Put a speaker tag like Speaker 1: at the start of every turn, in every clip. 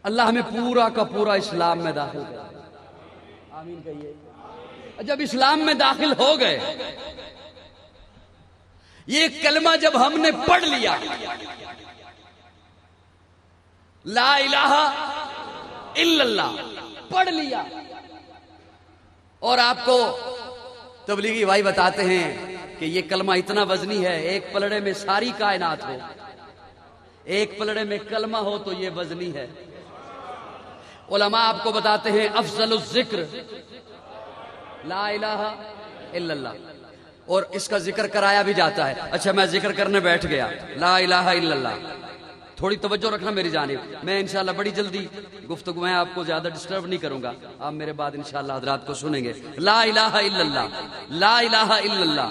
Speaker 1: اللہ ہمیں پورا کا پورا اسلام میں داخل کر دے، آمین کہیے۔ جب اسلام میں داخل ہو گئے، یہ کلمہ جب ہم نے پڑھ لیا، لا الہ الا اللہ پڑھ لیا، اور آپ کو تبلیغی بھائی بتاتے ہیں کہ یہ کلمہ اتنا وزنی ہے، ایک پلڑے میں ساری کائنات ہو، ایک پلڑے میں کلمہ ہو تو یہ وزنی ہے۔ علماء آپ کو بتاتے ہیں افضل الذکر لا الہ الا اللہ، اور اس کا ذکر کرایا بھی جاتا ہے۔ اچھا میں ذکر کرنے بیٹھ گیا، لا الہ الا اللہ، تھوڑی توجہ رکھنا میری جانب، میں انشاءاللہ بڑی جلدی گفتگو میں آپ کو زیادہ ڈسٹرب نہیں کروں گا، آپ میرے بعد انشاءاللہ حضرات کو سنیں گے۔ لا الہ الا اللہ، لا الہ الا اللہ،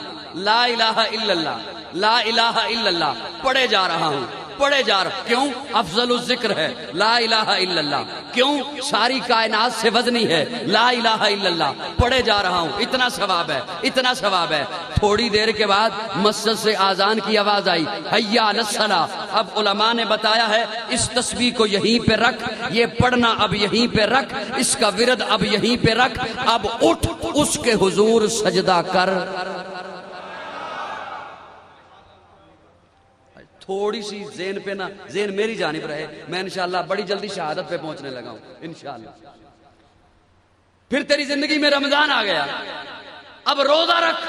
Speaker 1: لا الہ الا اللہ، لا الہ الا اللہ پڑھے جا رہا ہوں، پڑھے جا رہا، کیوں؟ افضل الذکر ہے لا الہ الا اللہ، کیوں؟ ساری کائنات سے وزنی ہے لا الہ الا اللہ، پڑھے جا رہا ہوں، اتنا ثواب ہے، اتنا ثواب ہے۔ تھوڑی دیر کے بعد مسجد سے آذان کی آواز آئی، حی علی الصلاۃ۔ اب علماء نے بتایا ہے اس تسبیح کو یہیں پہ رکھ، یہ پڑھنا اب یہیں پہ رکھ، اس کا ورد اب یہیں پہ رکھ، اب اٹھ اس کے حضور سجدہ کر۔ تھوڑی سی ذہن پہ نا، ذہن میری جانب رہے، میں انشاءاللہ بڑی جلدی شہادت پہ پہنچنے لگا ہوں انشاءاللہ۔ پھر تیری زندگی میں رمضان آ گیا، اب روزہ رکھ،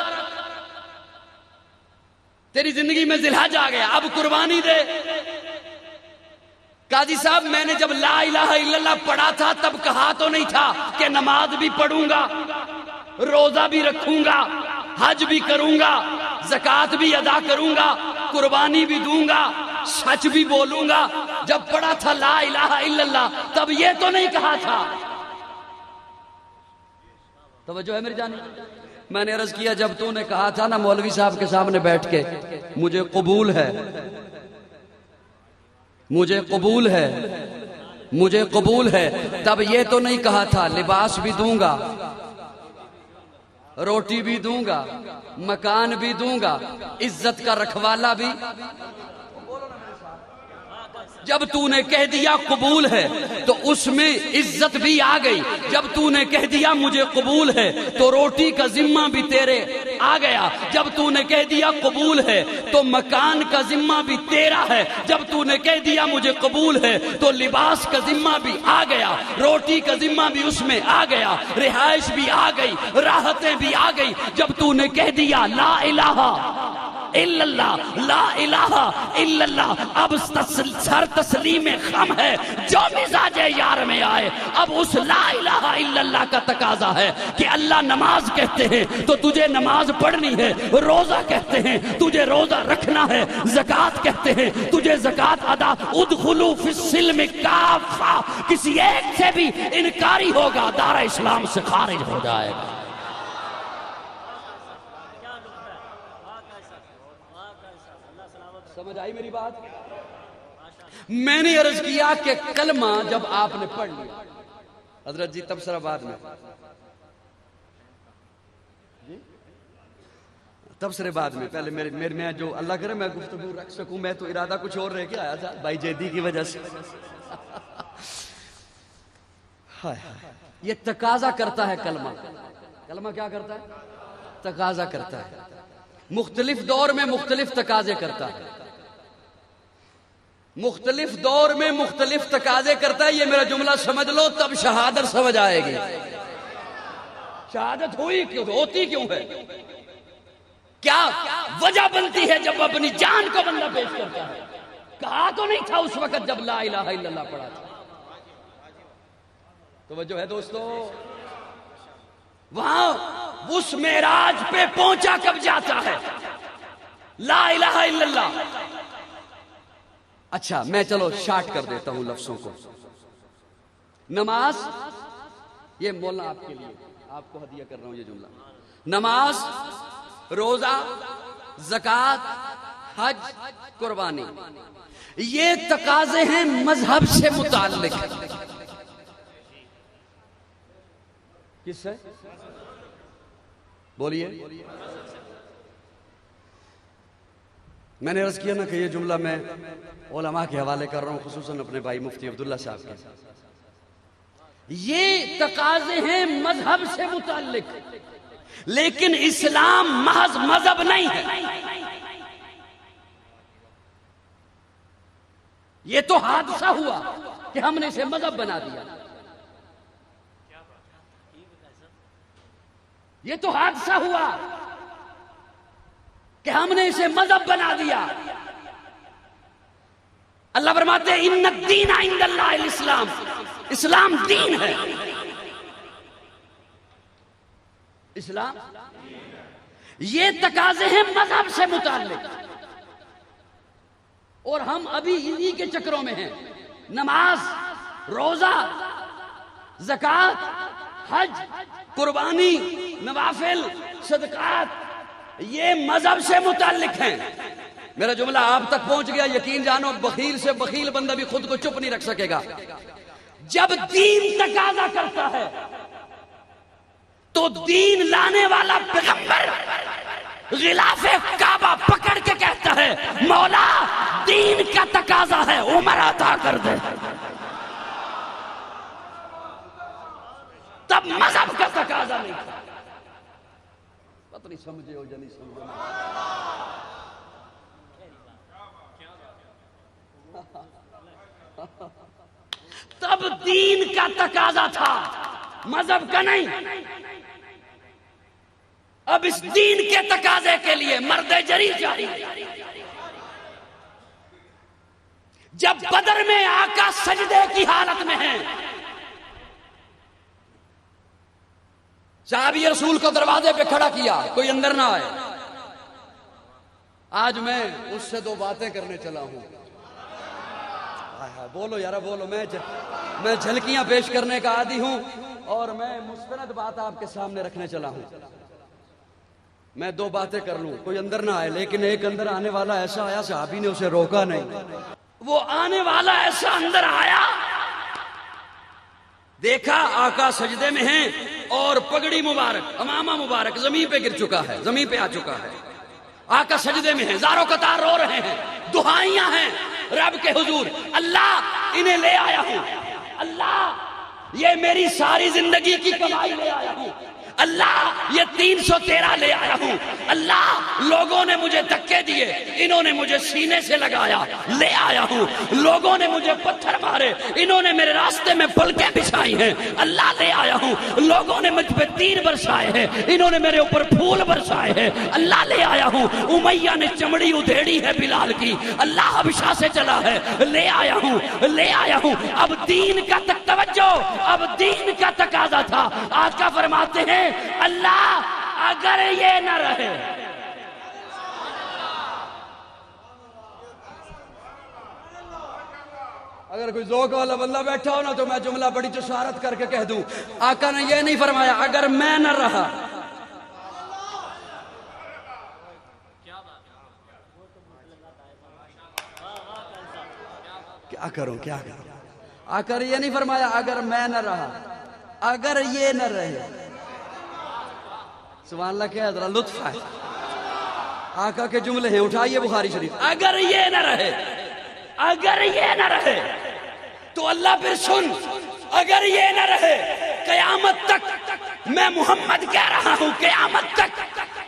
Speaker 1: تیری زندگی میں ذی الحج آ گیا، اب قربانی دے۔ قاضی صاحب میں نے جب لا الہ الا اللہ پڑھا تھا تب کہا تو نہیں تھا کہ نماز بھی پڑھوں گا، روزہ بھی رکھوں گا، حج بھی کروں گا، زکوٰۃ بھی ادا کروں گا، قربانی بھی دوں گا، سچ بھی بولوں گا۔ جب پڑھا تھا لا الہ الا اللہ تب یہ تو نہیں کہا تھا۔ توجہ ہے میری جانب؟ میں نے عرض کیا جب تو نے کہا تھا نا مولوی صاحب کے سامنے بیٹھ کے مجھے قبول ہے، مجھے قبول ہے، مجھے قبول ہے، تب یہ تو نہیں کہا تھا لباس بھی دوں گا، روٹی بھی دوں گا، مکان بھی دوں گا، عزت کا رکھوالا بھی۔ جب تو نے کہہ دیا قبول ہے تو اس میں عزت بھی آ گئی، جب تو نے کہہ دیا مجھے قبول ہے تو روٹی کا ذمہ بھی تیرے آ گیا، جب تو نے کہہ دیا قبول ہے تو مکان کا ذمہ بھی تیرا ہے، جب تو نے کہہ دیا مجھے قبول ہے تو لباس کا ذمہ بھی آ گیا، روٹی کا ذمہ بھی اس میں آ گیا، رہائش بھی آ گئی، راحتیں بھی آ گئی۔ جب تو نے کہہ دیا لا الہ الا اللہ، لا الہ الا اللہ، اب سر تسلیم خم ہے، جو مزاج یار میں آئے، اب اس لا الہ الا اللہ کا تقاضا ہے کہ اللہ نماز کہتے ہیں تو تجھے نماز پڑھنی ہے، روزہ کہتے ہیں تجھے روزہ رکھنا ہے، زکوٰۃ کہتے ہیں تجھے زکوٰۃ ادا۔ ادخلوا فی السلم کافہ، کسی ایک سے بھی انکاری ہوگا دارہ اسلام سے خارج ہو جائے گا۔ سمجھ آئی میری بات؟ میں نے عرض کیا کہ کلمہ جب آپ نے پڑھ لیا حضرت جی تبصرہ بعد میں، تبصرے بعد میں، پہلے میرے میں جو اللہ کرے میں گفتگو رکھ سکوں، میں تو ارادہ کچھ اور رہ کے آیا تھا بھائی جیدی کی وجہ سے۔ یہ تقاضا کرتا ہے کلمہ، کلمہ کیا کرتا ہے؟ تقاضا کرتا ہے، مختلف دور میں مختلف تقاضے کرتا ہے، مختلف دور میں مختلف تقاضے کرتا ہے۔ یہ میرا جملہ سمجھ لو تب شہادت سمجھ آئے گی۔ شہادت ہوئی کیوں، ہوتی کیوں ہے، کیا وجہ بنتی ہے جب اپنی جان کو بندہ پیش کرتا ہے؟ کہا تو نہیں تھا اس وقت جب لا الہ الا اللہ پڑھا تھا۔ توجہ ہے دوستو؟ وہاں اس معراج پہ پہنچا کب جاتا ہے؟ لا الہ الا اللہ۔ اچھا میں چلو شارٹ کر دیتا ہوں لفظوں کو۔ نماز، یہ مولانا آپ کے لیے، آپ کو ہدیہ کر رہا ہوں یہ جملہ، نماز، روزہ، زکوٰۃ، حج، قربانی، یہ تقاضے ہیں مذہب سے متعلق۔ کس سے؟ بولیے۔ میں نے عرض کیا نا کہ یہ جملہ میں علماء کے حوالے کر رہا ہوں، خصوصاً اپنے بھائی مفتی عبداللہ صاحب کے. یہ تقاضے ہیں مذہب سے متعلق، لیکن اسلام محض مذہب نہیں ہے. یہ تو حادثہ ہوا کہ ہم نے اسے مذہب بنا دیا. یہ تو حادثہ ہوا کہ ہم نے اسے مذہب بنا دیا. اللہ فرماتے ہیں ان الدین عند اللہ الاسلام، اسلام دین ہے. اسلام یہ تقاضے ہیں مذہب سے متعلق، اور ہم ابھی انہی کے چکروں میں ہیں. نماز، روزہ، زکوٰۃ، حج، قربانی، نوافل، صدقات، یہ مذہب سے متعلق ہیں. میرا جملہ آپ تک پہنچ گیا، یقین جانو بخیل سے بخیل بندہ بھی خود کو چپ نہیں رکھ سکے گا. جب دین تقاضا کرتا ہے تو دین لانے والا پیغمبر غلاف کعبہ پکڑ کے کہتا ہے مولا دین کا تقاضا ہے، عمر عطا کر دے. تب مذہب کا تقاضا نہیں تھا. پتہ نہیں سمجھے ہو یا نہیں سمجھے. تب دین کا تقاضا تھا، مذہب کا نہیں. اب اس دین کے تقاضے کے لیے مرد جری چاہیے. جب بدر میں آقا سجدے کی حالت میں ہیں، صحابی رسول کو دروازے پہ کھڑا کیا، کوئی اندر نہ آئے. آج میں اس سے دو باتیں کرنے چلا ہوں. بولو یارا بولو. میں جھلکیاں پیش کرنے کا عادی ہوں اور میں مستند بات آپ کے سامنے رکھنے چلا ہوں. میں دو باتیں کر لوں، کوئی اندر نہ آئے. لیکن ایک اندر آنے والا ایسا آیا، صحابی نے اسے روکا نہیں. وہ آنے والا ایسا اندر آیا، دیکھا آقا سجدے میں ہیں اور پگڑی مبارک، امامہ مبارک زمین پہ گر چکا ہے، زمین پہ آ چکا ہے. آقا سجدے میں ہیں، زاروں قطار رو رہے ہیں، دعائیاں ہیں رب کے حضور. اللہ انہیں لے آیا ہوں، اللہ یہ میری ساری زندگی کی کمائی لے آیا ہوں، اللہ یہ 313 لے آیا ہوں. اللہ لوگوں نے مجھے دھکے دیے، انہوں نے مجھے سینے سے لگایا، لے آیا ہوں. لوگوں نے مجھے پتھر مارے، انہوں نے میرے راستے میں پلکیں بچھائی ہیں، اللہ لے آیا ہوں. لوگوں نے مجھ پہ تیر برسائے ہیں، انہوں نے میرے اوپر پھول برسائے ہیں، اللہ لے آیا ہوں. امیہ نے چمڑی ادھیڑی ہے بلال کی، اللہ حبشہ سے چلا ہے، لے آیا ہوں، لے آیا ہوں. اب دین کا توجہ، اب دین کا تقاضا تھا. آقا فرماتے ہیں اللہ اگر یہ نہ رہے، اگر کوئی ذوق والا بندہ بیٹھا ہو نا تو میں جملہ بڑی جسارت کر کے کہہ دوں. آقا نے یہ نہیں فرمایا اگر میں نہ رہا. کیا کروں کیا کروں. آقا نے یہ نہیں فرمایا اگر میں نہ رہا، اگر یہ نہ رہے. سبحان اللہ، کیا ذرا لطف ہے. آقا کے جملے ہیں، اٹھائیے بخاری شریف. اگر یہ نہ رہے، اگر یہ نہ رہے تو اللہ پھر سن، اگر یہ نہ رہے قیامت تک میں محمد کہہ رہا ہوں، قیامت تک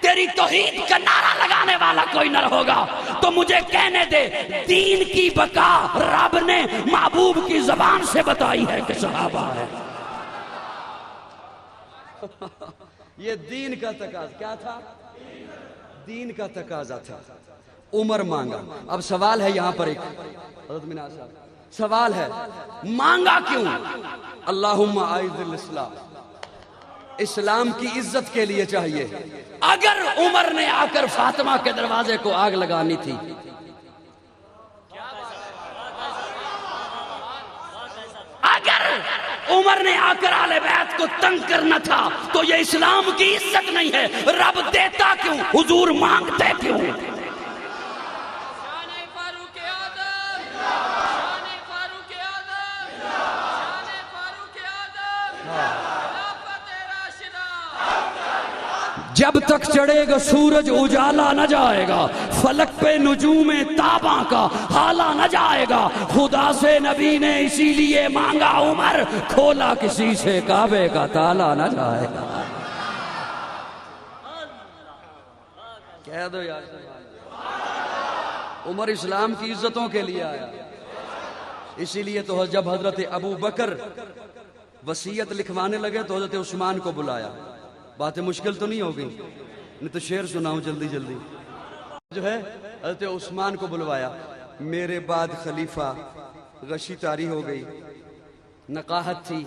Speaker 1: تیری توحید کا نعرہ لگانے والا کوئی نہ ہوگا. تو مجھے کہنے دے دین کی بقا رب نے محبوب کی زبان سے بتائی ہے کہ صحابہ ہے. یہ دین کا تقاضا کیا تھا؟ دین کا تقاضا تھا. عمر مانگا. اب سوال ہے یہاں پر ایک، حضرت مناظر صاحب سوال ہے، مانگا کیوں؟ اللہم اعز الاسلام، اسلام کی عزت کے لیے چاہیے. اگر عمر نے آ کر فاطمہ کے دروازے کو آگ لگانی تھی، اگر عمر نے آ کر آل بیت کو تنگ کرنا تھا تو یہ اسلام کی عزت نہیں ہے. رب دیتا کیوں، حضور مانگتے کیوں؟ جب تک چڑھے گا سورج اجالا نہ جائے گا، فلک پہ نجوم تاباں کا حالا نہ جائے گا، خدا سے نبی نے اسی لیے مانگا عمر، کھولا کسی سے کعبے کا تالا نہ جائے گا۔ کہہ دو یار، عمر اسلام کی عزتوں کے لیے آیا، اسی لیے تو جب حضرت ابو بکر وصیت لکھوانے لگے تو حضرت عثمان کو بلایا۔ باتیں مشکل تو نہیں ہو گئی؟ نہیں تو شعر سناؤں جلدی جلدی۔ جو ہے حضرت عثمان کو بلوایا، میرے بعد خلیفہ، غشی طاری ہو گئی، نقاہت تھی،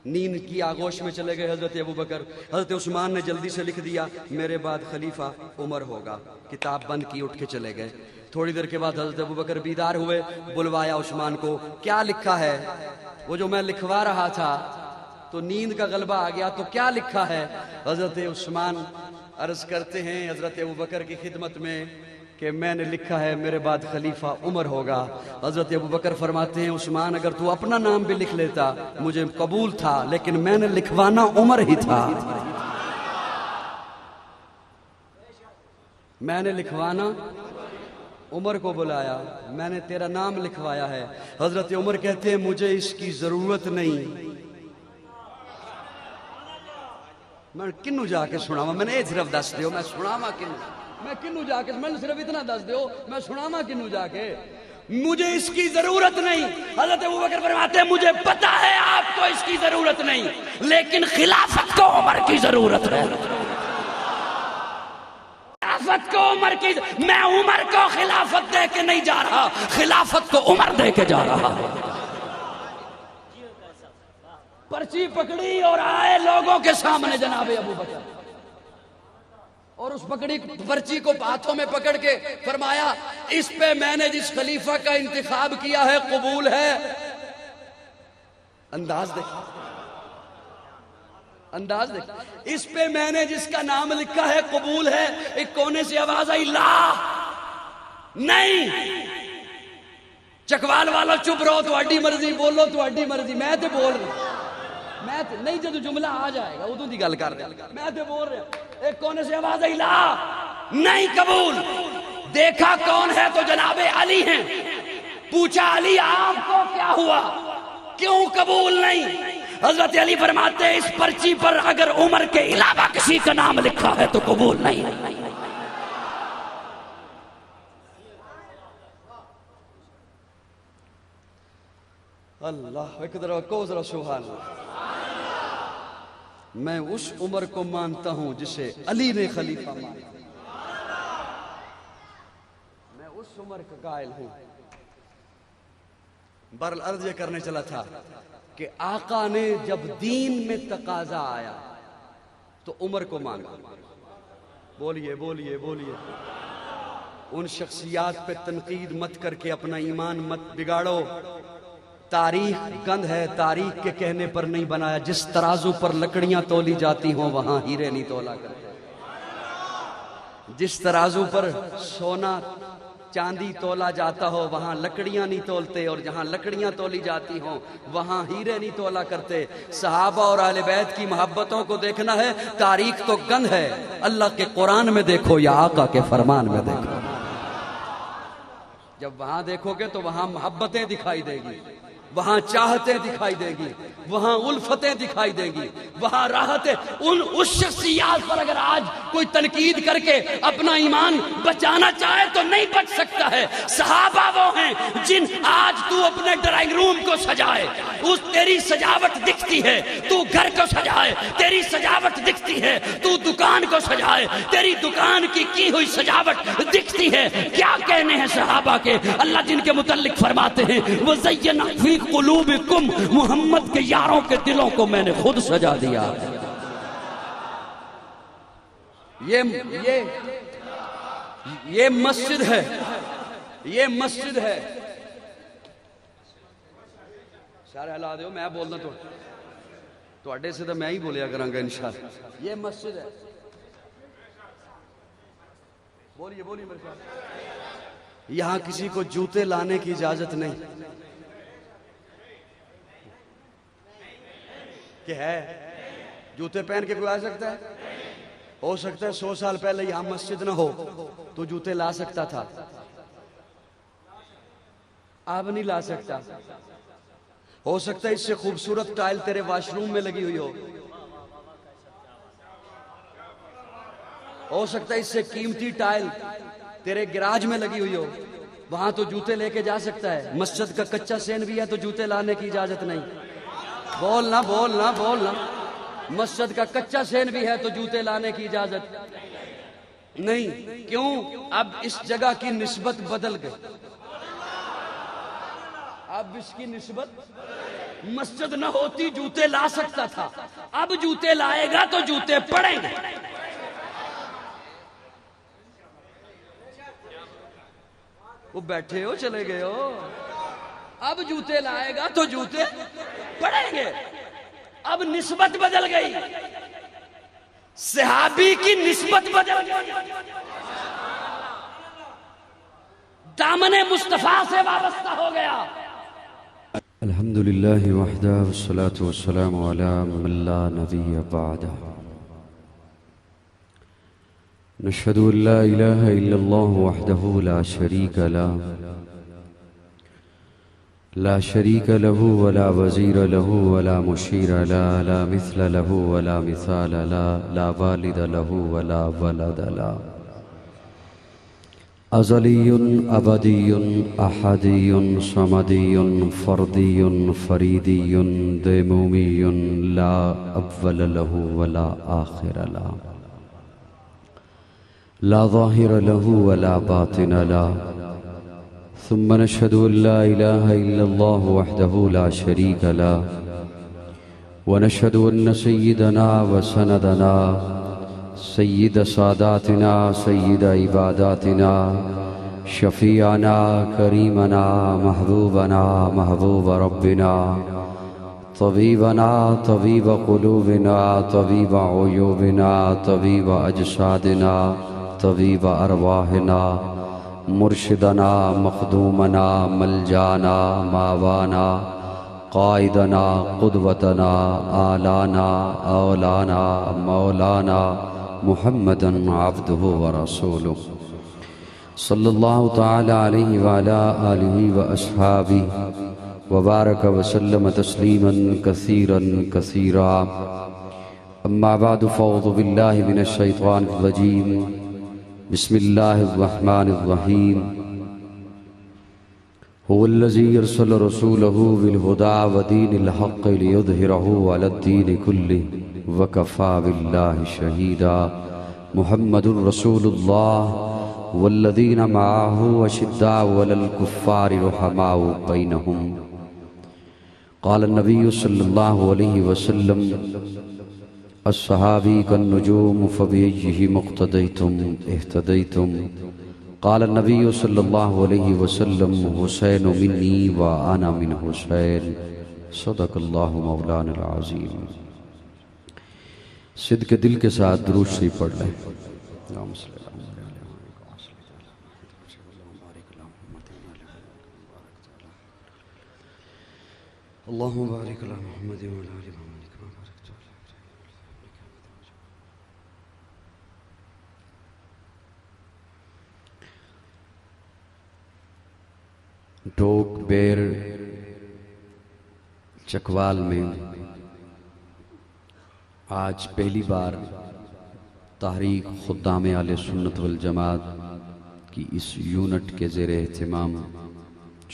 Speaker 1: نیند کی آغوش میں چلے گئے حضرت ابو بکر۔ حضرت عثمان نے جلدی سے لکھ دیا، میرے بعد خلیفہ عمر ہوگا، کتاب بند کی، اٹھ کے چلے گئے۔ تھوڑی دیر کے بعد حضرت ابو بکر بیدار ہوئے، بلوایا عثمان کو، کیا لکھا ہے؟ وہ جو میں لکھوا رہا تھا تو نیند کا غلبہ آ گیا، تو کیا لکھا ہے؟ حضرت عثمان عرض کرتے ہیں حضرت ابو بکر کی خدمت میں کہ میں نے لکھا ہے میرے بعد خلیفہ عمر ہوگا۔ حضرت ابو بکر فرماتے ہیں، عثمان اگر تو اپنا نام بھی لکھ لیتا مجھے قبول تھا، لیکن میں نے لکھوانا عمر ہی تھا، میں نے لکھوانا عمر کو بلایا، میں نے تیرا نام لکھوایا ہے۔ حضرت عمر کہتے ہیں مجھے اس کی ضرورت نہیں، میں کنو جا کے سناوا، میں نے صرف دس دیو، میں سناوا کنو، میں کنو جا کے، میں صرف اتنا دس دیو، میں سناوا کنو جا کے، مجھے اس کی ضرورت نہیں۔ حضرت ابو بکر فرماتے ہیں مجھے پتا ہے آپ کو اس کی ضرورت نہیں، لیکن خلافت کو عمر کی ضرورت ہے، خلافت کو عمر کی، میں عمر کو خلافت دے کے نہیں جا رہا، خلافت کو عمر دے کے جا رہا۔ پرچی پکڑی اور آئے لوگوں کے سامنے جناب ابو بکر، اور اس پرچی کو ہاتھوں میں پکڑ کے فرمایا، اس پہ میں نے جس خلیفہ کا انتخاب کیا ہے قبول ہے۔ انداز دیکھ، انداز دیکھ، اس پہ میں نے جس کا نام لکھا ہے قبول ہے۔ ایک کونے سے آواز آئی، لا نہیں، چکوال والا چپ رہو، تہاڈی مرضی، بولو تہاڈی مرضی، میں تے بول رہا، میں نہیں، جدو جملہ آ جائے گا ادو دی گل کر رہا، میں تے بول رہا۔ ایک کونے سے آواز آئی، لا نہیں قبول۔ دیکھا کون ہے تو جناب علی ہیں، پوچھا علی آپ کو کیا ہوا، کیوں قبول نہیں؟ حضرت علی فرماتے ہیں اس پرچی پر اگر عمر کے علاوہ کسی کا نام لکھا ہے تو قبول نہیں۔ اللہ ایک ذرا کو ذرا سبحان اللہ۔ میں اس عمر کو مانتا ہوں جسے علی نے خلیفہ مانا، میں اس عمر کا قائل ہوں۔ برل عرض یہ کرنے چلا تھا کہ آقا نے جب دین میں تقاضا آیا تو عمر کو مانگا۔ بولیے بولیے بولیے، ان شخصیات پہ تنقید مت کر کے اپنا ایمان مت بگاڑو۔ تاریخ گند ہے، تاریخ کے کہنے پر نہیں بنایا۔ جس ترازو پر لکڑیاں تولی جاتی ہوں وہاں ہیرے نہیں تولا کرتے، جس ترازو پر سونا چاندی تولا جاتا ہو وہاں لکڑیاں نہیں تولتے، اور جہاں لکڑیاں تولی جاتی ہوں وہاں ہیرے نہیں تولا کرتے۔ صحابہ اور اہل بیت کی محبتوں کو دیکھنا ہے، تاریخ تو گند ہے، اللہ کے قرآن میں دیکھو یا آقا کے فرمان میں دیکھو۔ جب وہاں دیکھو گے تو وہاں محبتیں دکھائی دے گی، وہاں چاہتیں دکھائی دے گی، وہاں الفتیں دکھائی دے گی، وہاں راحتیں۔ اس شخصیات پر اگر آج کوئی تنقید کر کے اپنا ایمان بچانا چاہے تو نہیں بچ سکتا ہے۔ صحابہ وہ ہیں جن آج تو اپنے ڈرائنگ روم کو سجائے، اس تیری سجاوٹ دکھتی ہے، تو گھر کو سجائے تیری سجاوٹ دکھتی ہے، تو دکان کو سجائے تیری دکان کی ہوئی سجاوٹ دکھتی ہے۔ کیا کہنے ہیں صحابہ کے، اللہ جن کے متعلق فرماتے ہیں وَزَيَّنَ فِي قُلُوبِكُمْ، محمد کے یاروں کے دلوں کو میں نے خود سجا دیا۔ یہ مسجد ہے، یہ مسجد ہے۔ سارے ہلا دیو، میں بولنا تو اڈے سے تو میں ہی بولیا کروں گا انشاءاللہ۔ یہ مسجد ہے، بولیے بولیے میرے ساتھ۔ یہاں کسی کو جوتے لانے کی اجازت نہیں کہ ہے، جوتے پہن کے کوئی آ سکتا ہے؟ ہو سکتا ہے 100 سال پہلے یہاں مسجد نہ ہو تو جوتے لا سکتا تھا، اب نہیں لا سکتا۔ ہو سکتا ہے اس سے خوبصورت ٹائل تیرے واش روم میں لگی ہوئی ہو سکتا ہے اس سے قیمتی ٹائل تیرے گراج میں لگی ہوئی ہو، وہاں تو جوتے لے کے جا سکتا ہے۔ مسجد کا کچا سین بھی ہے تو جوتے لانے کی اجازت نہیں۔ بولنا بولنا بولنا، مسجد کا کچا سین بھی ہے تو جوتے لانے کی اجازت نہیں۔ کیوں؟ اب اس جگہ کی نسبت بدل گئی، اب اس کی نسبت، مسجد نہ ہوتی جوتے لا سکتا تھا، اب جوتے لائے گا تو جوتے پڑیں گے۔ وہ بیٹھے ہو چلے گئے ہو، اب جوتے لائے گا تو جوتے پڑیں گے۔ اب نسبت بدل گئی، صحابی کی نسبت بدل گئی، دامن مصطفیٰ سے وابستہ ہو گیا۔
Speaker 2: الحمدللہ وحدہ والصلاة والسلام علی من لا نبی بعدہ، نشہد ان لا الہ الا اللہ وحدہ لا شریک له، لا شریک له ولا وزیر له ولا مشیر له، لا مثل له ولا مثال له، لا والد له ولا ولد له، ازلی ابدی احدی صمدی فردی فریدی دیمومی، لا اول له ولا آخر له، لا ظاہر له ولا باطن له، ثم نشهد ان لا اله الا الله وحده لا شريك له، ونشهد ان سيدنا وسندنا سيد ساداتنا سيد عباداتنا شفيعنا كريمنا محبوبنا محبوب ربنا طبيبنا طبيب قلوبنا طبيب عيوبنا طبيب أجسادنا طبيب أرواحنا مرشدنا مخدومنا ملجانا ماوانا قائدنا قدوتنا آلانا اولانا مولانا محمدا عبده ورسوله صلی اللہ تعالی علیہ وعلا آلہ واصحابہ وبارک وسلم تسلیما کثیرا کثیرا، اما بعد فاعوذ باللہ من الشیطان الرجیم، بسم اللہ الرحمن الرحیم، هو الذی ارسل رسولہ بالہدی ودین الحق لیظہرہ علی الدین کلہ وکفی باللہ شہیدا، محمد رسول اللہ والذین معہ اشداء علی الکفار رحماء بینہم، قال النبی صلی اللہ علیہ وسلم الصحابی کالنجوم فبأیہ مقتدیتم اہتدیتم، قال النبی صلی اللہ علیہ وسلم حسین منی وانا من حسین، صدق اللہ مولانا العظیم۔ صدق دل کے ساتھ درود شریف پڑھ لیں۔ اللہم بارک علی محمد وعلی آل محمد کما بارکت علی ڈوک بیر چکوال میں آج پہلی بار تحریک خدام اہل سنت والجماعت کی اس یونٹ کے زیر اہتمام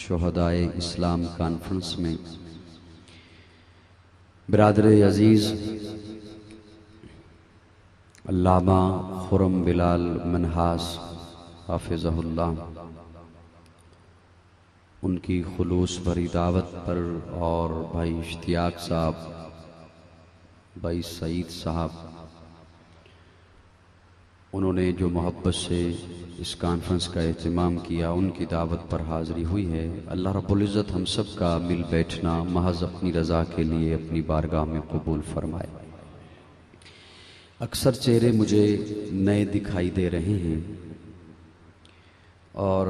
Speaker 2: شہدائے اسلام کانفرنس میں برادر عزیز علامہ خرم بلال منہاس حافظہ اللہ، ان کی خلوص بھری دعوت پر، اور بھائی اشتیاق صاحب، بھائی سعید صاحب، انہوں نے جو محبت سے اس کانفرنس کا اہتمام کیا، ان کی دعوت پر حاضری ہوئی ہے۔ اللہ رب العزت ہم سب کا مل بیٹھنا محض اپنی رضا کے لیے اپنی بارگاہ میں قبول فرمائے۔ اکثر چہرے مجھے نئے دکھائی دے رہے ہیں، اور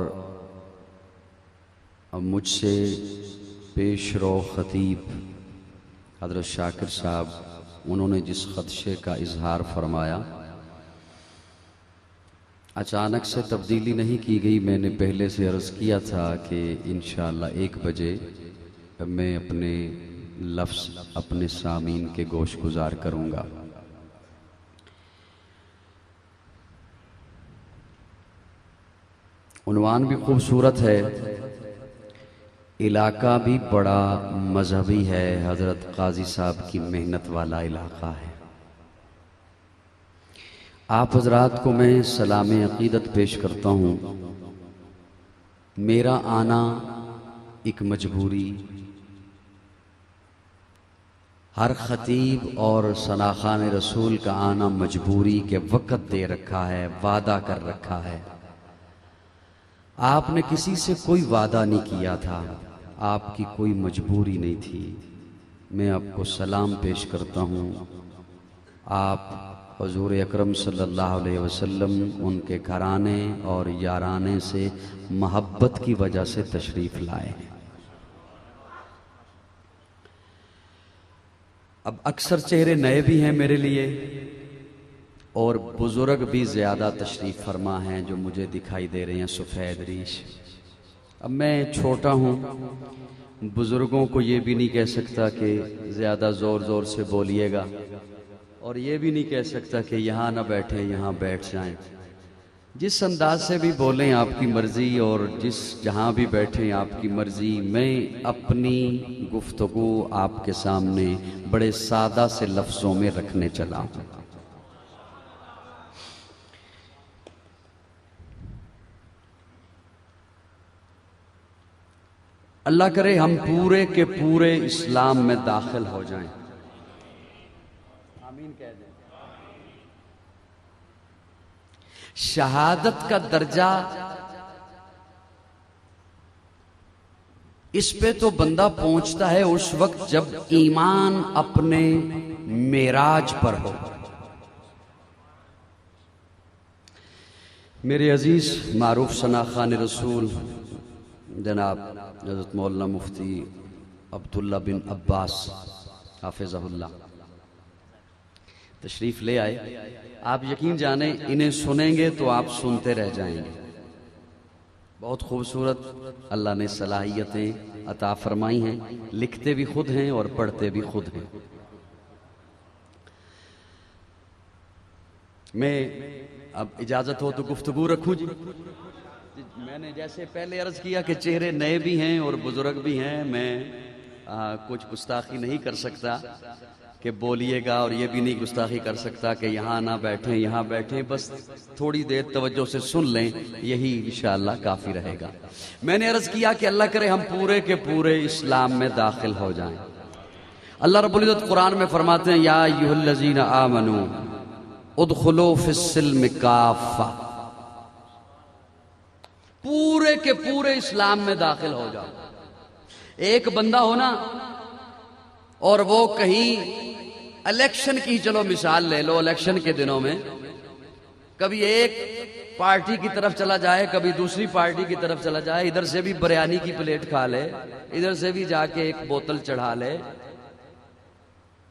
Speaker 2: اب مجھ سے پیش رو خطیب حضرت شاکر صاحب، انہوں نے جس خدشے کا اظہار فرمایا اچانک سے تبدیلی نہیں کی گئی. میں نے پہلے سے عرض کیا تھا کہ انشاءاللہ 1 بجے میں اپنے لفظ اپنے سامعین کے گوش گزار کروں گا. عنوان بھی خوبصورت ہے، علاقہ بھی بڑا مذہبی ہے. حضرت قاضی صاحب کی محنت والا علاقہ ہے. آپ حضرات کو میں سلام عقیدت پیش کرتا ہوں. میرا آنا ایک مجبوری، ہر خطیب اور ثناخوان رسول کا آنا مجبوری کے وقت دے رکھا ہے، وعدہ کر رکھا ہے. آپ نے کسی سے کوئی وعدہ نہیں کیا تھا، آپ کی کوئی مجبوری نہیں تھی. میں آپ کو سلام پیش کرتا ہوں. آپ حضور اکرم صلی اللہ علیہ وسلم ان کے گھرانے اور یارانے سے محبت کی وجہ سے تشریف لائے ہیں. اب اکثر چہرے نئے بھی ہیں میرے لیے اور بزرگ بھی زیادہ تشریف فرما ہیں جو مجھے دکھائی دے رہے ہیں سفید ریش. اب میں چھوٹا ہوں، بزرگوں کو یہ بھی نہیں کہہ سکتا کہ زیادہ زور زور سے بولیے گا، اور یہ بھی نہیں کہہ سکتا کہ یہاں نہ بیٹھیں یہاں بیٹھ جائیں. جس انداز سے بھی بولیں آپ کی مرضی، اور جہاں بھی بیٹھیں آپ کی مرضی. میں اپنی گفتگو آپ کے سامنے بڑے سادہ سے لفظوں میں رکھنے چلا ہوں. اللہ کرے ہم پورے کے پورے اسلام میں داخل ہو جائیں. آمین کہہ دیں. شہادت کا درجہ اس پہ تو بندہ پہنچتا ہے اس وقت جب ایمان اپنے معراج پر ہو. میرے عزیز معروف ثناخوان رسول جناب حضرت مولانا مفتی عبداللہ بن عباس حافظہ اللہ تشریف لے آئے. آپ یقین جانیں انہیں سنیں گے تو آپ سنتے رہ جائیں گے. بہت خوبصورت اللہ نے صلاحیتیں عطا فرمائی ہیں. لکھتے بھی خود ہیں اور پڑھتے بھی خود ہیں. میں اب اجازت ہو تو گفتگو رکھوں جی. میں نے جیسے پہلے عرض کیا کہ چہرے نئے بھی ہیں اور بزرگ بھی ہیں. میں کچھ گستاخی نہیں کر سکتا کہ بولیے گا، اور یہ بھی نہیں گستاخی کر سکتا کہ یہاں نہ بیٹھیں یہاں بیٹھیں. بس تھوڑی دیر توجہ سے سن لیں، یہی انشاءاللہ کافی رہے گا. میں نے عرض کیا کہ اللہ کرے ہم پورے کے پورے اسلام میں داخل ہو جائیں. اللہ رب العزت قرآن میں فرماتے ہیں یا ایھا الذین آمنوا ادخلوا فی السلم کافہ. پورے کے پورے اسلام میں داخل ہو جاؤ. ایک بندہ ہونا اور وہ کہیں الیکشن کی، چلو مثال لے لو، الیکشن کے دنوں میں کبھی ایک پارٹی کی طرف چلا جائے کبھی دوسری پارٹی کی طرف چلا جائے. ادھر سے بھی بریانی کی پلیٹ کھا لے، ادھر سے بھی جا کے ایک بوتل چڑھا لے،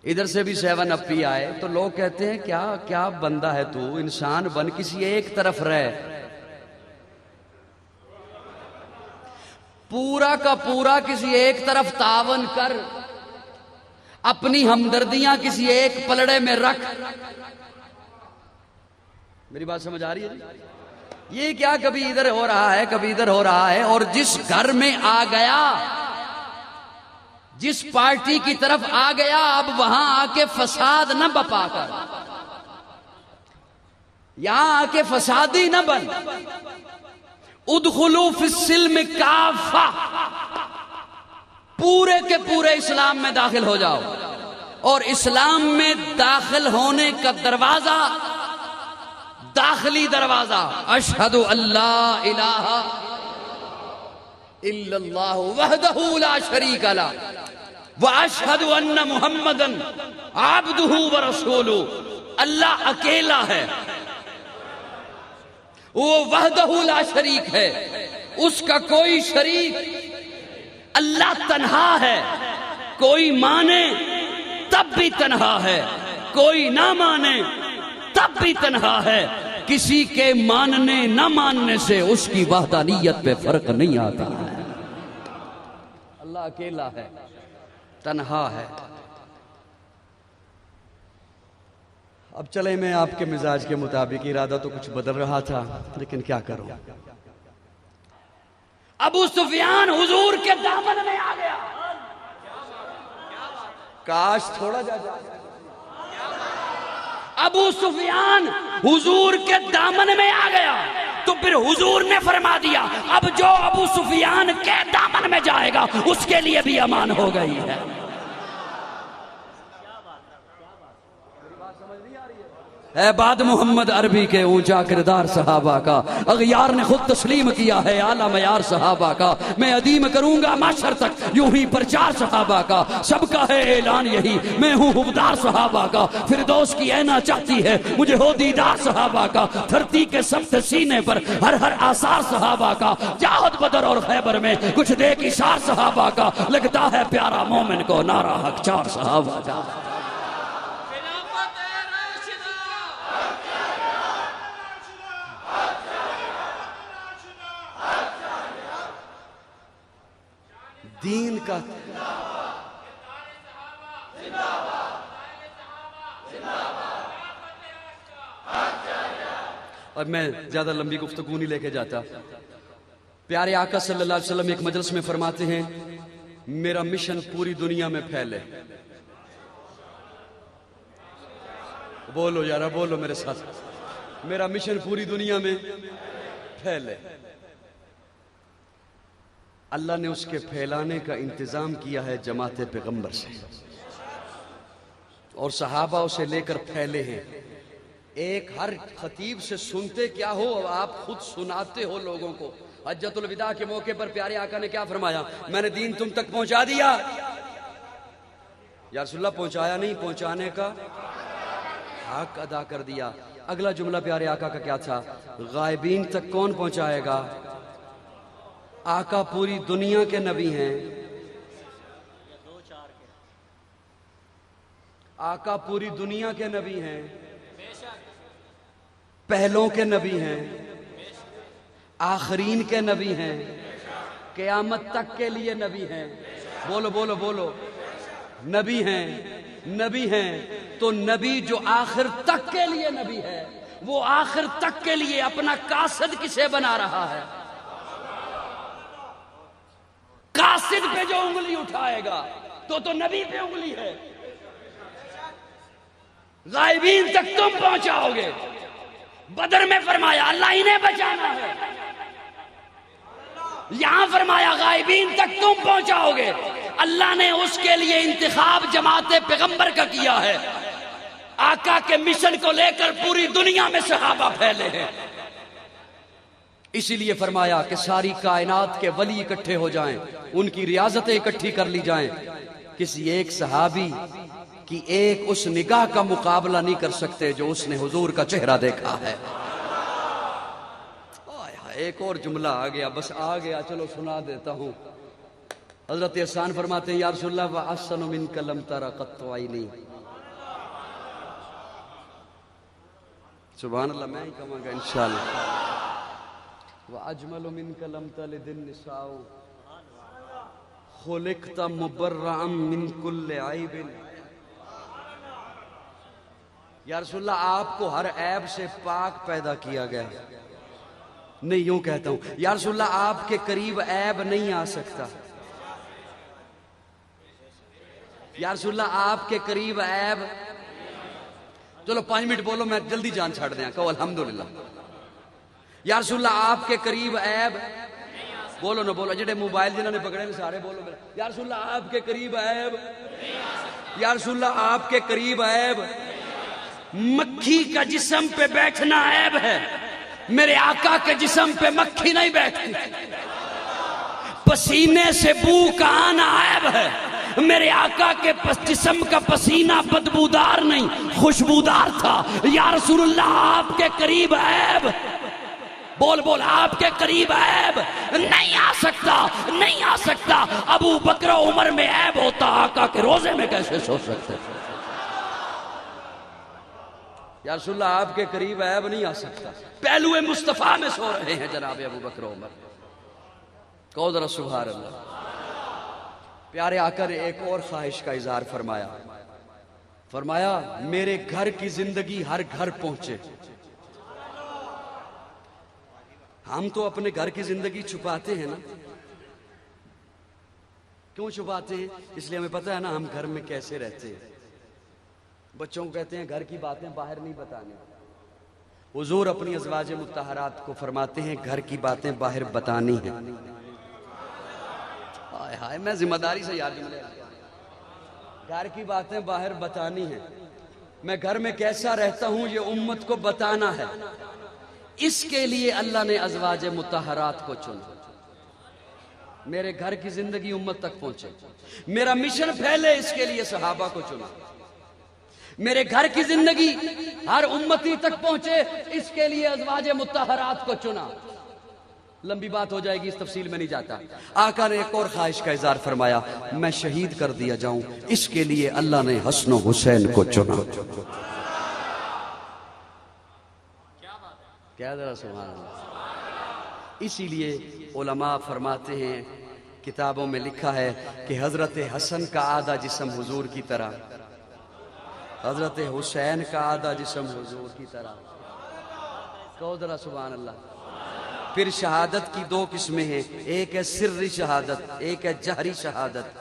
Speaker 2: ادھر سے بھی 7 اپ پی آئے، تو لوگ کہتے ہیں کیا بندہ ہے تو، انسان بن کسی ایک طرف رہ. پورا کا پورا کسی ایک طرف تعاون کر، اپنی ہمدردیاں کسی ایک پلڑے میں رکھ. میری بات سمجھ آ رہی ہے؟ یہ کیا کبھی ادھر ہو رہا ہے کبھی ادھر ہو رہا ہے. اور جس گھر میں آ گیا، جس پارٹی کی طرف آ گیا، اب وہاں آ کے فساد نہ بپا کر، یہاں آ کے فسادی نہ بن. ادخلوا فی السلم کافہ، پورے کے پورے اسلام میں داخل ہو جاؤ. اور اسلام میں داخل ہونے کا دروازہ، داخلی دروازہ، اشہد ان لا الہ الا اللہ وحدہ لا شریک لہ واشہد ان محمدا عبدہ ورسولہ. اللہ اکیلا ہے، وہ وحدہ لا شریک ہے، اس کا کوئی شریک. اللہ تنہا ہے، کوئی مانے تب بھی تنہا ہے، کوئی نہ مانے تب بھی تنہا ہے.
Speaker 1: کسی کے ماننے نہ ماننے سے اس کی وحدانیت پہ فرق نہیں آتا ہے۔ اللہ اکیلا ہے، تنہا ہے۔ اب چلے، میں آپ کے مزاج کے مطابق، ارادہ تو کچھ بدل رہا تھا لیکن کیا کروں۔ ابو سفیان حضور کے دامن میں آ گیا، کاش تھوڑا جا ابو سفیان حضور کے دامن میں آ گیا تو پھر حضور نے فرما دیا اب جو ابو سفیان کے دامن میں جائے گا اس کے لیے بھی امان ہو گئی ہے۔ اے بعد محمد عربی کے اونچا کردار صحابہ کا، اغیار نے خود تسلیم کیا ہے اعلیٰ معیار صحابہ کا، میں ادیم کروں گا معاشر تک یوں ہی پرچار صحابہ کا، سب کا ہے اعلان یہی میں ہوں حبدار صحابہ کا، فردوس کی اینا چاہتی ہے مجھے ہو دیدار صحابہ کا، دھرتی کے سخت سینے پر ہر ہر آثار صحابہ کا، جہاد بدر اور خیبر میں کچھ دیکھ اشار صحابہ کا، لگتا ہے پیارا مومن کو نعرہ حق چار صحابہ کا۔ دین کا اور میں زیادہ لمبی گفتگو نہیں لے کے جاتا۔ پیارے آقا صلی اللہ علیہ وسلم ایک مجلس میں فرماتے ہیں میرا مشن پوری دنیا میں پھیلے۔ بولو یارا، بولو میرے ساتھ، میرا مشن پوری دنیا میں پھیلے۔ اللہ نے اس کے پھیلانے کا انتظام کیا ہے جماعت پیغمبر سے، اور صحابہ اسے لے کر پھیلے ہیں۔ ایک ہر خطیب سے سنتے کیا ہو، آپ خود سناتے ہو لوگوں کو۔ حجۃ الوداع کے موقع پر پیارے آقا نے کیا فرمایا؟ میں نے دین تم تک پہنچا دیا۔ یا رسول اللہ پہنچایا نہیں، پہنچانے کا حق ادا کر دیا۔ اگلا جملہ پیارے آقا کا کیا تھا؟ غائبین تک کون پہنچائے گا؟ آقا پوری دنیا کے نبی ہیں، آقا پوری دنیا کے نبی ہیں، پہلوں کے نبی ہیں، آخرین کے نبی ہیں، قیامت تک کے لیے نبی ہیں۔ بولو بولو بولو، نبی ہیں، نبی ہیں تو نبی جو آخر تک کے لیے نبی ہے، وہ آخر تک کے لیے اپنا قاصد کسے بنا رہا ہے؟ قاصد پہ جو انگلی اٹھائے گا تو نبی پہ انگلی ہے۔ غائبین تک تم پہنچاؤ گے۔ بدر میں فرمایا اللہ انہیں بچانا ہے، یہاں فرمایا غائبین تک تم پہنچاؤ گے۔ اللہ نے اس کے لیے انتخاب جماعت پیغمبر کا کیا ہے۔ آقا کے مشن کو لے کر پوری دنیا میں صحابہ پھیلے ہیں۔ اسی لیے فرمایا کہ ساری کائنات کے ولی اکٹھے ہو جائیں، ان کی ریاضتیں اکٹھی کر لی جائیں، کسی ایک صحابی کی ایک اس نگاہ کا مقابلہ نہیں کر سکتے جو اس نے حضور کا چہرہ دیکھا ہے۔ ایک اور جملہ آ گیا، بس آ گیا، چلو سنا دیتا ہوں۔ حضرت احسان فرماتے ہیں یا رسول اللہ وَأَحْسَنُ مِنْكَ لَمْ تَرَ قَطُّ عَيْنِي۔ سبحان اللہ، میں ہی کہوں گا انشاءاللہ۔ وَأَجْمَلُ مِنْكَ لَمْ تَلِدِ النِّسَاءُ خُلِقْتَ مُبَرَّأً مِنْ كُلِّ عَيْبٍ۔ یا رسول اللہ آپ کو ہر عیب سے پاک پیدا کیا گیا۔ نہیں، یوں کہتا ہوں یا رسول اللہ آپ کے قریب عیب نہیں آ سکتا۔ یا رسول اللہ آپ کے قریب عیب، چلو 5 منٹ بولو، میں جلدی جان چھاڑ دیں، کہو الحمدللہ۔ یا رسول اللہ آپ کے قریب عیب، بولو نہ بولو، جڑے موبائل جنہوں نے پکڑے نے سارے بولو میرا۔ یا رسول اللہ آپ کے قریب عیب، یا رسول اللہ آپ کے قریب عیب، مکھی کا جسم پہ بیٹھنا عیب ہے، میرے آقا کے جسم پہ مکھی نہیں بیٹھتی۔ پسینے سے بو کا آنا عیب ہے، میرے آقا کے جسم کا پسینہ بدبودار نہیں، خوشبودار تھا۔ یا رسول اللہ آپ کے قریب عیب، بول بول، آپ کے قریب عیب نہیں آ سکتا، نہیں آ سکتا۔ ابو بکر و عمر میں عیب ہوتا، آقا کے روزے میں کیسے سو سکتے؟ یا رسول اللہ آپ کے قریب عیب نہیں آ سکتا. پہلو مصطفیٰ میں سو رہے ہیں جناب ابو بکر عمر. کہو ذرا سبحان اللہ. پیارے آقا نے ایک اور خواہش کا اظہار فرمایا. فرمایا میرے گھر کی زندگی ہر گھر پہنچے. ہم تو اپنے گھر کی زندگی چھپاتے ہیں نا. کیوں چھپاتے ہیں؟ اس لیے ہمیں پتہ ہے نا ہم گھر میں کیسے رہتے ہیں. بچوں کو کہتے ہیں گھر کی باتیں باہر نہیں بتانی. حضور اپنی ازواج مطہرات کو فرماتے ہیں گھر کی باتیں باہر بتانی ہیں. ہائے ہائے میں ذمہ داری سے یاد ملے. گھر کی باتیں باہر بتانی ہیں. میں گھر میں کیسا رہتا ہوں یہ امت کو بتانا ہے. اس کے لیے اللہ نے ازواج مطہرات کو چنا. میرے گھر کی زندگی امت تک پہنچے, میرا مشن پھیلے, اس کے لیے صحابہ کو چنا. میرے گھر کی زندگی ہر امتی تک پہنچے, اس کے لیے ازواج مطہرات کو چنا. لمبی بات ہو جائے گی, اس تفصیل میں نہیں جاتا. آقا نے ایک اور خواہش کا اظہار فرمایا, میں شہید کر دیا جاؤں, اس کے لیے اللہ نے حسن و حسین کو چنا. کیا ذرا سبحان اللہ. اسی لیے علماء فرماتے ہیں, کتابوں میں لکھا ہے کہ حضرت حسن کا آدھا جسم حضور کی طرح, حضرت حسین کا آدھا جسم حضور کی طرح. کہو ذرا سبحان اللہ. پھر شہادت کی دو قسمیں ہیں, ایک ہے سری شہادت, ایک ہے جہری شہادت.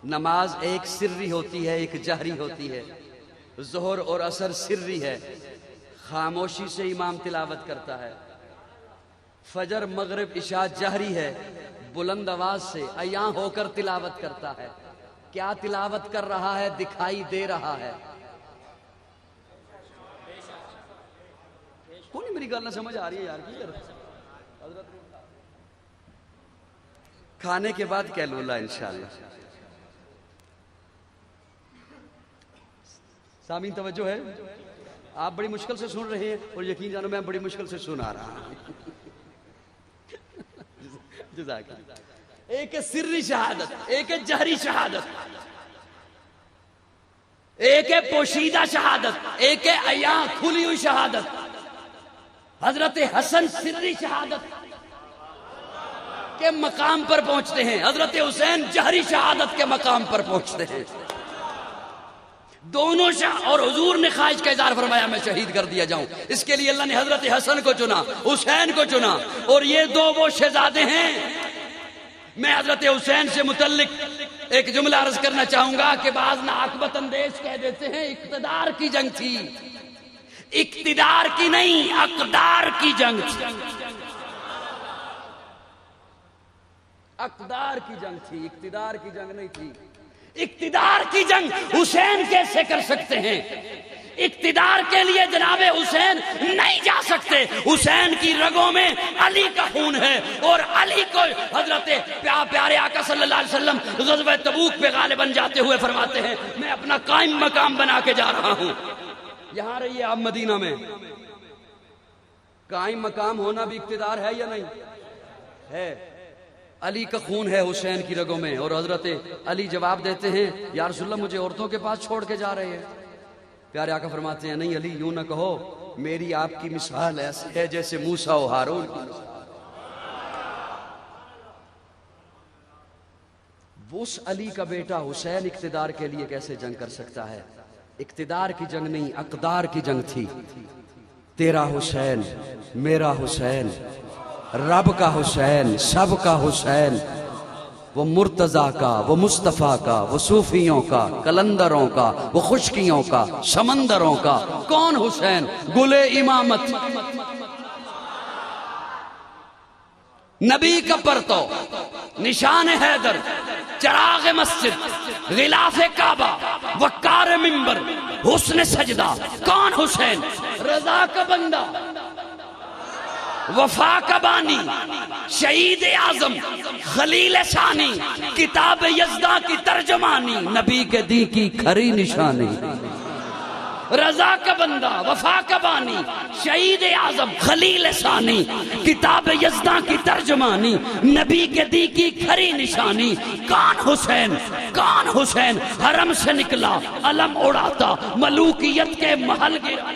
Speaker 1: نماز ایک سری ہوتی ہے, ایک جہری ہوتی ہے. ظہر اور عصر سری ہے, خاموشی سے امام تلاوت کرتا ہے. فجر مغرب عشاء جہری ہے, بلند آواز سے عیاں ہو کر تلاوت کرتا ہے. کیا تلاوت کر رہا ہے دکھائی دے رہا ہے. کون میری گل نہ سمجھ آ رہی ہے یار. کھانے کے بعد کہہ لوں اللہ انشاءاللہ. سامعین توجہ ہے, آپ بڑی مشکل سے سن رہے ہیں اور یقین جانو میں بڑی مشکل سے سنا رہا ہوں. جزاک اللہ. ایک ہے سری شہادت, ایک ہے جہری شہادت, ایک ہے پوشیدہ شہادت, ایک ہے عیاں کھلی ہوئی شہادت. حضرت حسن سری شہادت کے مقام پر پہنچتے ہیں, حضرت حسین جہری شہادت کے مقام پر پہنچتے ہیں. دونوں اور حضور نے خواہش کا اظہار فرمایا میں شہید کر دیا جاؤں. اس کے لیے اللہ نے حضرت حسن کو چنا, حسین کو چنا. اور یہ دو وہ شہزادے ہیں. میں حضرت حسین سے متعلق ایک جملہ عرض کرنا چاہوں گا کہ بعض ناقبت اندیش کہہ دیتے ہیں اقتدار کی جنگ تھی. اقتدار کی نہیں, اقدار کی جنگ تھی. اقدار کی جنگ تھی, اقتدار کی جنگ نہیں تھی. اقتدار کی جنگ حسین کیسے کر سکتے ہیں؟ اقتدار کے لیے جناب حسین نہیں جا سکتے. حسین کی رگوں میں علی کا خون ہے, اور علی کو حضرت پیارے آقا صلی اللہ علیہ وسلم غزوہ تبوک پہ غالباً جاتے ہوئے فرماتے ہیں میں اپنا قائم مقام بنا کے جا رہا ہوں. یہاں رہیے آپ مدینہ میں, قائم مقام ہونا بھی اقتدار ہے یا نہیں ہے؟ علی کا خون ہے حسین کی رگوں میں. اور حضرت علی جواب دیتے ہیں یا رسول اللہ مجھے عورتوں کے پاس چھوڑ کے جا رہے ہیں. پیارے آقا فرماتے ہیں نہیں علی یوں نہ کہو, میری آپ کی مثال ایسی ہے جیسے موسیٰ و ہارون کی مثال. اس علی کا بیٹا حسین اقتدار کے لیے کیسے جنگ کر سکتا ہے؟ اقتدار کی جنگ نہیں, اقدار کی جنگ تھی. تیرا حسین, میرا حسین, رب کا حسین, سب کا حسین, وہ مرتضیٰ کا, وہ مصطفیٰ کا, وہ صوفیوں کا, کلندروں کا, وہ خشکیوں کا, سمندروں کا. کون حسین؟ گلے امامت, نبی کا پرتو, نشان حیدر, چراغ مسجد, غلاف کعبہ, وقار منبر, حسن سجدہ. کون حسین؟ رضا کا بندہ, وفا کا بانی, شہید اعظم, خلیل ثانی, کتاب یزداں کی ترجمانی, نبی کے دی کی کھری نشانی. رضا کا بندہ، وفا کا بانی، شہید اعظم، خلیل ثانی، کتاب یزداں کی ترجمانی، نبی کے دی کی کھری نشانی، کون حسین، کون حسین، حرم سے نکلا علم اڑاتا، ملوکیت کے محل گرا۔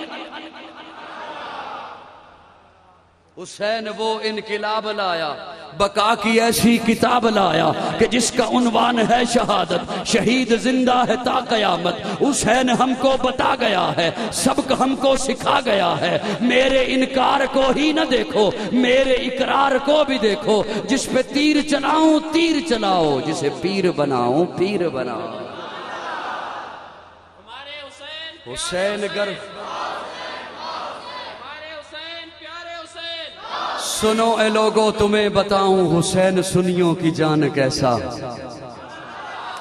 Speaker 1: حسین وہ انقلاب لایا، بقا کی ایسی کتاب لایا کہ جس کا عنوان ہے شہادت، شہید زندہ ہے تا قیامت۔ حسین ہم کو بتا گیا ہے، سبق ہم کو سکھا گیا ہے، میرے انکار کو ہی نہ دیکھو، میرے اقرار کو بھی دیکھو، جس پہ تیر چلاؤں تیر چلاؤ، جسے پیر بناؤں پیر بناؤ۔ حسین گر سنو اے لوگو تمہیں بتاؤں حسین سنیوں کی جان کیسا،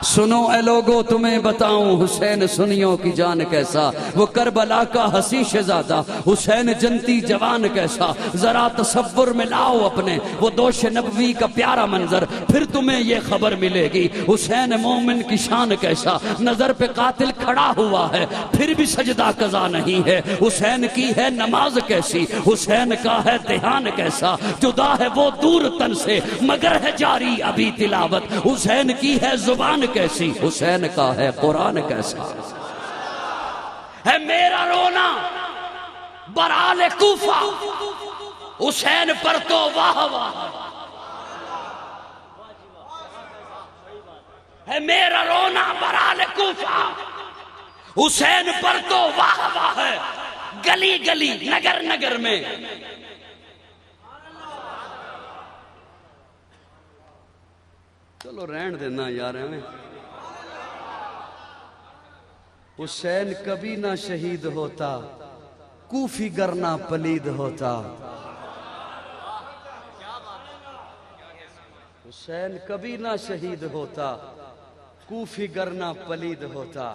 Speaker 1: سنو اے لوگو تمہیں بتاؤں حسین سنیوں کی جان کیسا، وہ کربلا کا حسین شہزادہ حسین جنتی جوان کیسا، ذرا تصور میں لاؤ اپنے وہ دوش نبوی کا پیارا منظر، پھر تمہیں یہ خبر ملے گی حسین مومن کی شان کیسا۔ نظر پہ قاتل کھڑا ہوا ہے پھر بھی سجدہ قضا نہیں ہے، حسین کی ہے نماز کیسی، حسین کا ہے دھیان کیسا، جدا ہے وہ دور تن سے مگر ہے جاری ابھی تلاوت، حسین کی ہے زبان کیسی، حسین کا ہے قرآن کیسا۔ ہے میرا رونا برآل کوفہ، حسین پر تو واہ واہ، ہے میرا رونا برآل کوفہ، حسین پر تو واہ واہ ہے، گلی گلی نگر نگر میں۔ چلو رہن دینا یار ہمیں۔ حسین کبھی نہ شہید ہوتا، کوفی گرنا پلید ہوتا۔ حسین کبھی نہ شہید ہوتا، کوفی گرنا پلید ہوتا۔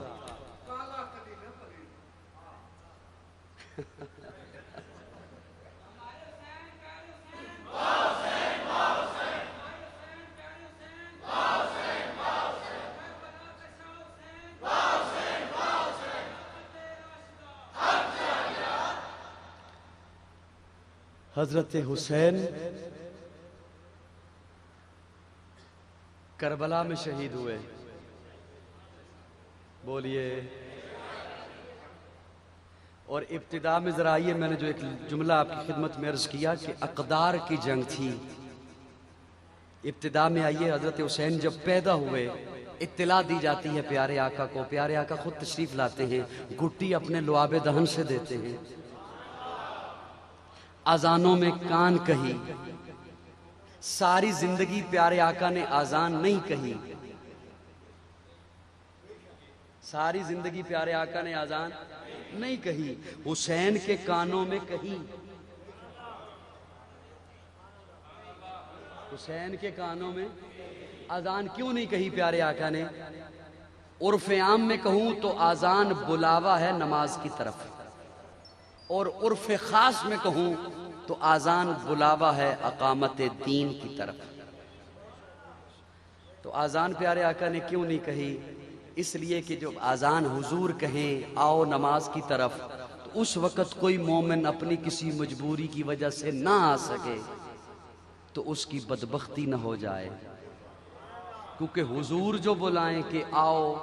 Speaker 1: حضرت حسین کربلا میں شہید ہوئے، بولیے۔ اور ابتدا میں ذرا آئیے، میں نے جو ایک جملہ آپ کی خدمت میں عرض کیا کہ اقدار کی جنگ تھی، ابتدا میں آئیے حضرت حسین جب پیدا ہوئے اطلاع دی جاتی ہے پیارے آقا کو، پیارے آقا خود تشریف لاتے ہیں، گھٹی اپنے لعاب دہن سے دیتے ہیں، اذانوں میں کان کہی، ساری زندگی پیارے آقا نے اذان نہیں کہی، ساری زندگی پیارے آقا نے اذان نہیں کہی، حسین کے کانوں میں کہی، حسین کے کانوں میں اذان کیوں نہیں کہی پیارے آقا نے؟ عرف عام میں کہوں تو اذان بلاوا ہے نماز کی طرف، اور عرف خاص میں کہوں تو اذان بلاوا ہے اقامت دین کی طرف۔ تو اذان پیارے آقا نے کیوں نہیں کہی؟ اس لیے کہ جب اذان حضور کہیں آؤ نماز کی طرف، تو اس وقت کوئی مومن اپنی کسی مجبوری کی وجہ سے نہ آ سکے تو اس کی بدبختی نہ ہو جائے، کیونکہ حضور جو بلائیں کہ آؤ،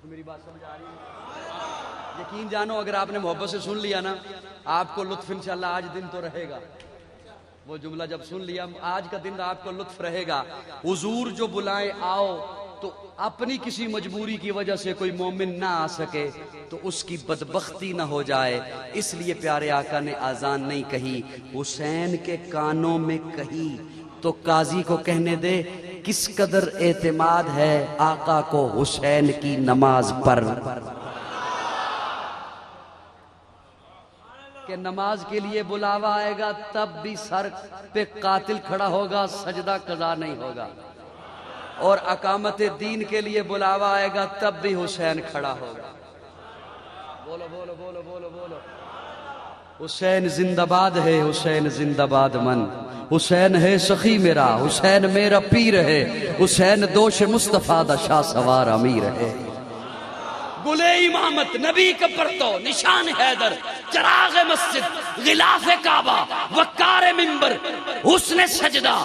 Speaker 1: میری بات سمجھ آ رہی ہے؟ یقین جانو اگر آپ نے محبت سے سن لیا نا، آپ کو لطف انشاءاللہ آج دن تو رہے گا، وہ جملہ جب سن لیا آج کا دن آپ کو لطف رہے گا۔ حضور جو بلائیں آؤ، تو اپنی کسی مجبوری کی وجہ سے کوئی مومن نہ آ سکے تو اس کی بدبختی نہ ہو جائے، اس لیے پیارے آقا نے اذان نہیں کہی، حسین کے کانوں میں کہی۔ تو قاضی کو کہنے دے کس قدر اعتماد ہے آقا کو حسین کی نماز پر، کہ نماز کے لیے بلاوا آئے گا تب بھی سر پہ قاتل کھڑا ہوگا، سجدہ قضا نہیں ہوگا، اور اقامت دین کے لیے بلاوا آئے گا تب بھی حسین کھڑا ہوگا۔ بولو بولو بولو بولو بولو، حسین زندہ باد ہے، حسین زندہ باد من، حسین ہے سخی میرا، حسین میرا پیر ہے، حسین دوش مصطفیٰ دا شاہ سوار امیر ہے۔ گلے امامت، نبی کا پرتو، نشان حیدر، چراغ مسجد، غلاف کعبہ، وقار منبر، حسن سجدہ،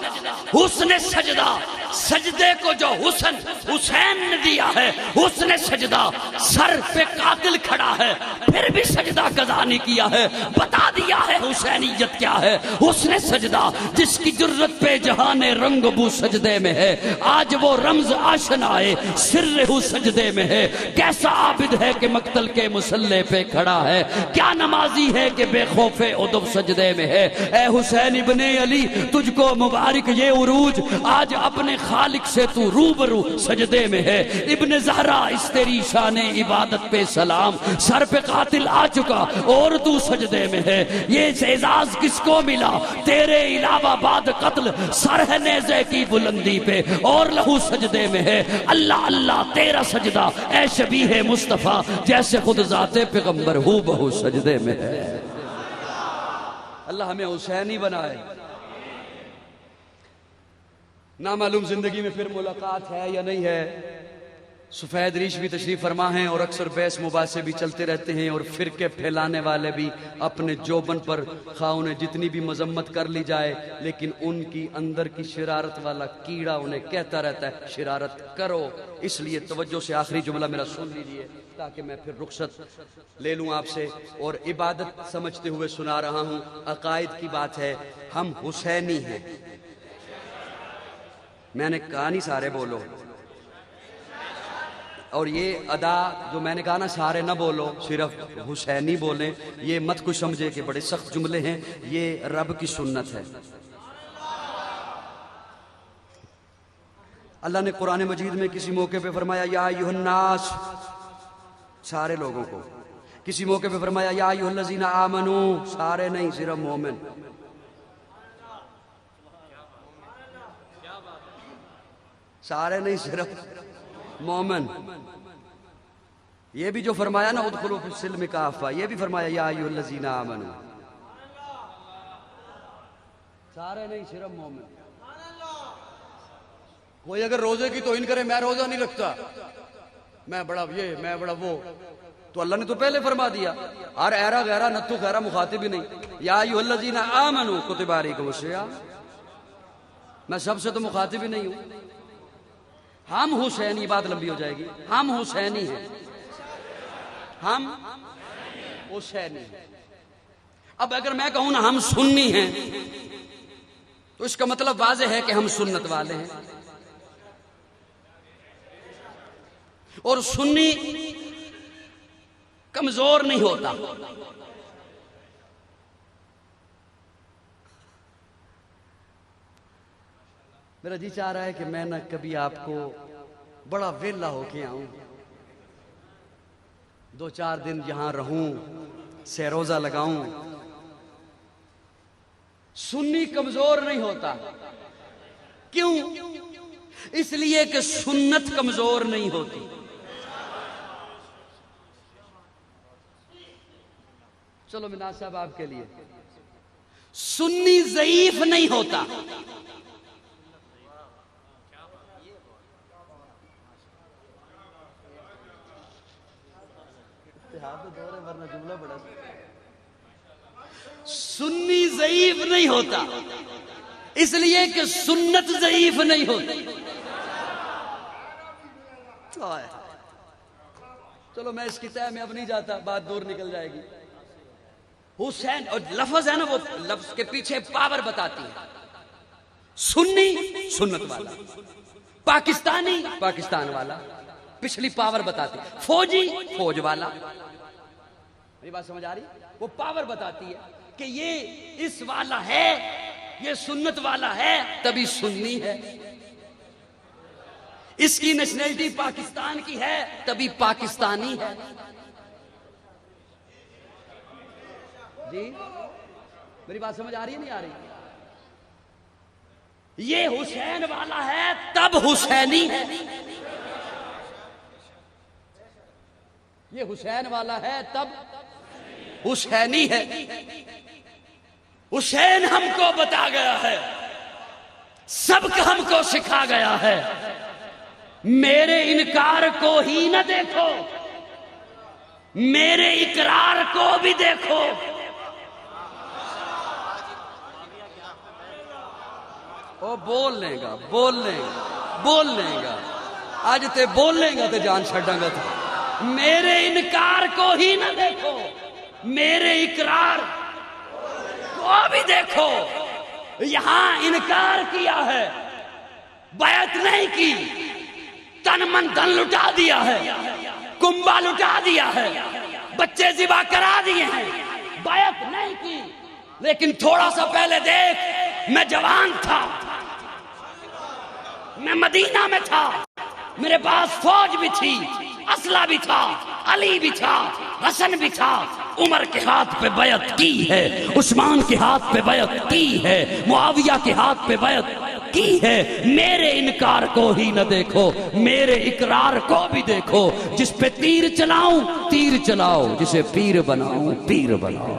Speaker 1: حسن سجدہ، سجدے کو جو حسن حسین نے دیا ہے، حسن سجدہ، سر پہ قاتل کھڑا ہے پھر بھی سجدہ قضا نہیں کیا ہے، بتا دیا ہے حسینیت کیا ہے۔ حسن سجدہ جس کی جرت پہ جہان رنگ بو سجدے میں ہے، آج وہ رمز آشنائے سر ہو سجدے میں ہے۔ کیسا عابد ہے کہ مقتل کے مسلح پہ کھڑا ہے، کیا نمازی ہے کہ بے خوف ادب سجدے میں ہے۔ اے حسین ابن علی تجھ کو مبارک یہ عروج، آج اپنے خالق سے تو روبرو سجدے میں ہے۔ ابن زہرا اس تیری شان عبادت پہ سلام، سر پہ قاتل آ چکا اور تو سجدے میں ہے۔ یہ اعزاز کس کو ملا تیرے علاوہ بعد قتل، سر ہے نیزے کی بلندی پہ اور لہو سجدے میں ہے۔ اللہ اللہ تیرا سجدہ اے شبیہ مصطفیٰ، جیسے خود ذات پیغمبر ہو بہو سجدے میں ہے۔ اللہ ہمیں حسینی بنائے۔ نامعلوم زندگی میں پھر ملاقات ہے یا نہیں ہے؟ سفید ریش بھی تشریف فرما ہیں اور اکثر بحث مباحثے بھی چلتے رہتے ہیں، اور فرقے پھیلانے والے بھی اپنے جوبن پر خواہ انہیں جتنی بھی مذمت کر لی جائے، لیکن ان کی اندر کی شرارت والا کیڑا انہیں کہتا رہتا ہے شرارت کرو۔ اس لیے توجہ سے آخری جملہ میرا سن لیجیے تاکہ میں پھر رخصت لے لوں آپ سے، اور عبادت سمجھتے ہوئے سنا رہا ہوں۔ عقائد کی بات ہے، ہم حسینی ہیں۔ میں نے کہا نہیں سارے بولو، اور یہ ادا جو میں نے کہا نا سارے نہ بولو، صرف حسینی بولیں، یہ مت کچھ سمجھے کہ بڑے سخت جملے ہیں، یہ رب کی سنت ہے۔ اللہ نے قرآن مجید میں کسی موقع پہ فرمایا یا ایھا الناس، سارے لوگوں کو، کسی موقع پہ فرمایا یا ایھا الذین آمنوا، سارے نہیں صرف مومن۔ سارے نہیں صرف مومن۔ یہ بھی جو فرمایا نا ادخلوا فی السلم کافہ، یہ بھی فرمایا یا ایھا الذین آمنوا، سارے نہیں صرف مومن۔ کوئی اگر روزے کی توہین کرے میں روزہ نہیں رکھتا، میں بڑا یہ میں بڑا وہ، تو اللہ نے تو پہلے فرما دیا اور ایرا غیرہ نتو خیرہ مخاطب ہی نہیں۔ یا ایھا الذین آمنوا کتب علیکم الصیام، میں سب سے تو مخاطب ہی نہیں ہوں۔ ہم حسینی، بات لمبی ہو جائے گی، ہم حسینی ہیں، ہم حسینی ہیں۔ اب اگر میں کہوں نا ہم سنی ہیں تو اس کا مطلب واضح ہے کہ ہم سنت والے ہیں، اور سنی کمزور نہیں ہوتا۔ میرا جی چاہ رہا ہے کہ میں نہ کبھی آپ کو بڑا ویلا ہو کے آؤں، 2-4 دن یہاں رہوں، سیروزہ لگاؤں۔ سنی کمزور نہیں ہوتا، کیوں؟ اس لیے کہ سنت کمزور نہیں ہوتی۔ چلو مناظر صاحب آپ کے لیے، سنی ضعیف نہیں ہوتا، سنی ضعیف نہیں ہوتا اس لیے کہ سنت ضعیف نہیں ہوتی۔ چلو میں اس کی تہ میں اب نہیں جاتا، بات دور نکل جائے گی۔ حسین اور لفظ ہے نا، وہ لفظ کے پیچھے پاور بتاتی ہے۔ سنی سنت والا، پاکستانی پاکستان والا، پچھلی پاور بتاتی، فوجی فوج والا۔ میری بات سمجھ آ رہی؟ وہ پاور بتاتی ہے کہ یہ اس والا ہے، یہ سنت والا ہے تبھی سنی ہے، اس کی نیشنلٹی پاکستان کی ہے تبھی پاکستانی ہے۔ جی میری بات سمجھ آ رہی ہے نہیں آ رہی؟ یہ حسین والا ہے تب حسینی ہے، یہ حسین والا ہے تب حسینی ہے۔ حسین ہم کو بتا گیا ہے، سبق ہم کو سکھا گیا ہے، میرے انکار کو ہی نہ دیکھو، میرے اقرار کو بھی دیکھو. او بول لے گا اج تے بول لے گا تے جان چھڈاں گا. میرے انکار کو ہی نہ دیکھو، میرے اقرار کو بھی دیکھو. یہاں انکار کیا ہے، بیعت نہیں کی، تن من دھن لٹا دیا ہے، کنبا لٹا دیا ہے، بچے ذبح کرا دیے ہیں، بیعت نہیں کی. لیکن تھوڑا سا پہلے دیکھ، میں جوان تھا، میں مدینہ میں تھا، میرے پاس فوج بھی تھی، اسلحہ بھی تھا، علی بھی تھا، حسن بھی تھا. عمر کے ہاتھ پہ بیعت کی ہے، عثمان کے ہاتھ پہ بیعت کی ہے، معاویہ کے ہاتھ پہ بیعت کی ہے. میرے انکار کو ہی نہ دیکھو، میرے اقرار کو بھی دیکھو. جس پہ تیر چلاؤں تیر چلاؤ، جسے پیر بناؤں پیر بناؤ.